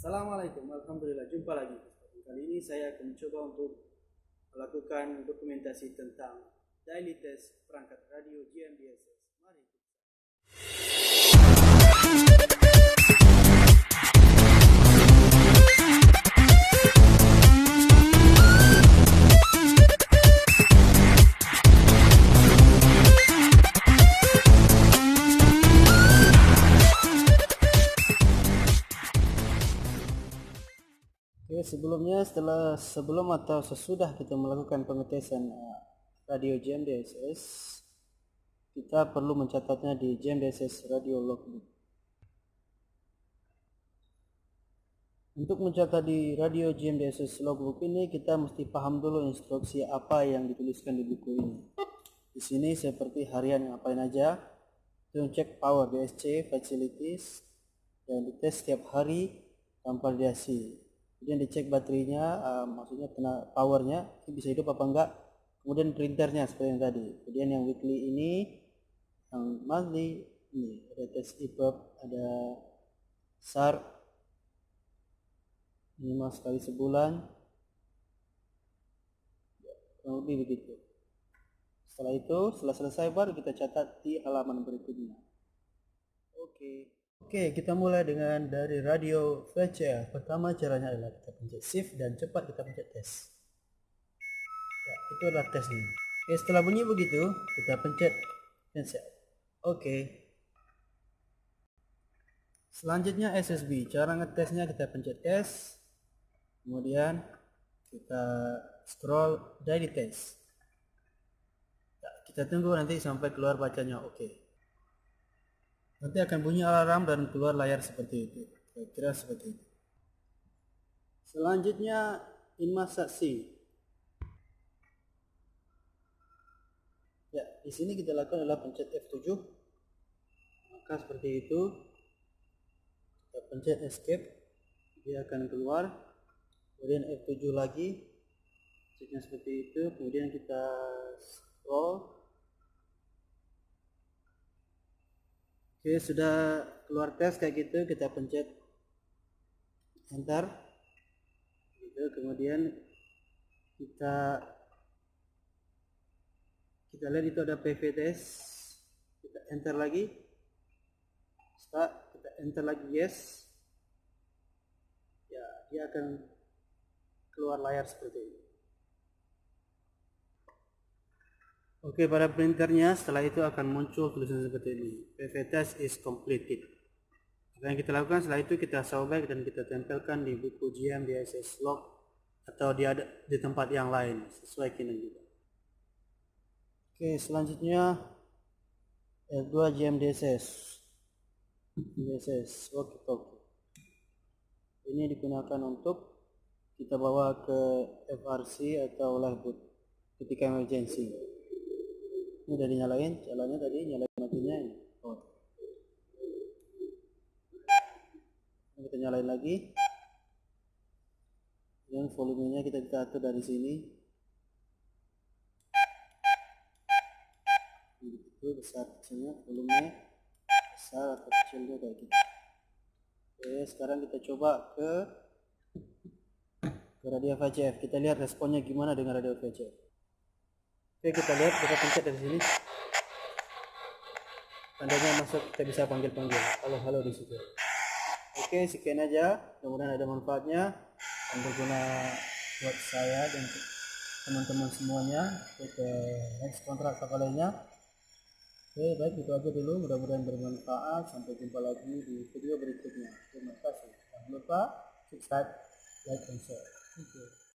Assalamualaikum, Alhamdulillah, jumpa lagi. Kali ini saya akan mencoba untuk melakukan dokumentasi tentang daily test perangkat radio GMDSS. Mari. Oke, sebelumnya sebelum atau sesudah kita melakukan pengetesan radio GMDSS, kita perlu mencatatnya di GMDSS Radio Logbook. Untuk mencatat di radio GMDSS Logbook ini, kita mesti paham dulu instruksi apa yang dituliskan di buku ini. Di sini seperti harian ngapain aja, cek power DSC, facilities, dan dites setiap hari tanpa radiasi. Kemudian dicek baterainya, maksudnya powernya bisa hidup apa enggak. Kemudian printernya seperti yang tadi. Kemudian yang weekly ini, yang monthly ini ada tes EPUB, ada SAR minimal sekali sebulan, kurang lebih begitu. Setelah itu, setelah selesai baru kita catat di halaman berikutnya. Oke, kita mulai dengan dari radio VCR. Pertama caranya adalah kita pencet shift dan cepat kita pencet tes. Ya, itu adalah tesnya. Oke, setelah bunyi begitu, kita pencet cancel. Oke. Selanjutnya SSB. Cara ngetesnya kita pencet tes. Kemudian kita scroll daily test. Ya, kita tunggu nanti sampai keluar bacanya oke. Nanti akan bunyi alarm dan keluar layar seperti itu. Kira-kira seperti itu. Selanjutnya inmasaksi. Ya, di sini kita lakukan adalah pencet F7. Maka seperti itu. Kita pencet escape. Dia akan keluar. Kemudian F7 lagi. Ceknya seperti itu. Kemudian kita scroll. Oke, sudah keluar tes kayak gitu, kita pencet enter gitu. Kemudian kita lihat itu ada PV test, kita enter lagi, start, kita enter lagi yes, ya dia akan keluar layar seperti ini. Oke, pada printernya setelah itu akan muncul tulisan seperti ini, PV test is completed. Apa yang kita lakukan setelah itu, kita sobek dan kita tempelkan di buku GMDSS log atau di tempat yang lain sesuai keinginan kita. Oke, selanjutnya L2 GMDSS walkie-talkie. Ini digunakan untuk kita bawa ke FRC atau lifeboat ketika emergency. Ini udah dinyalain, jalannya tadi nyalain matinya ini. Kita nyalain lagi. Dan volumenya kita atur dari sini. Itu besar kecilnya, volumenya besar atau kecilnya kayak gitu. Oke, sekarang kita coba ke radio VCF. Kita lihat responnya gimana dengan radio VCF. Oke, kita lihat, kita pencet dari sini. Tandanya masuk, kita bisa panggil-panggil. Halo di situ. Oke, sekian aja. Mudah-mudahan ada manfaatnya dan berguna buat saya dan teman-teman semuanya untuk next kontrak atau lainnya. Oke, baik, itu aja dulu. Mudah-mudahan bermanfaat. Sampai jumpa lagi di video berikutnya. Terima kasih. Jangan lupa subscribe, like, dan share. Thank you.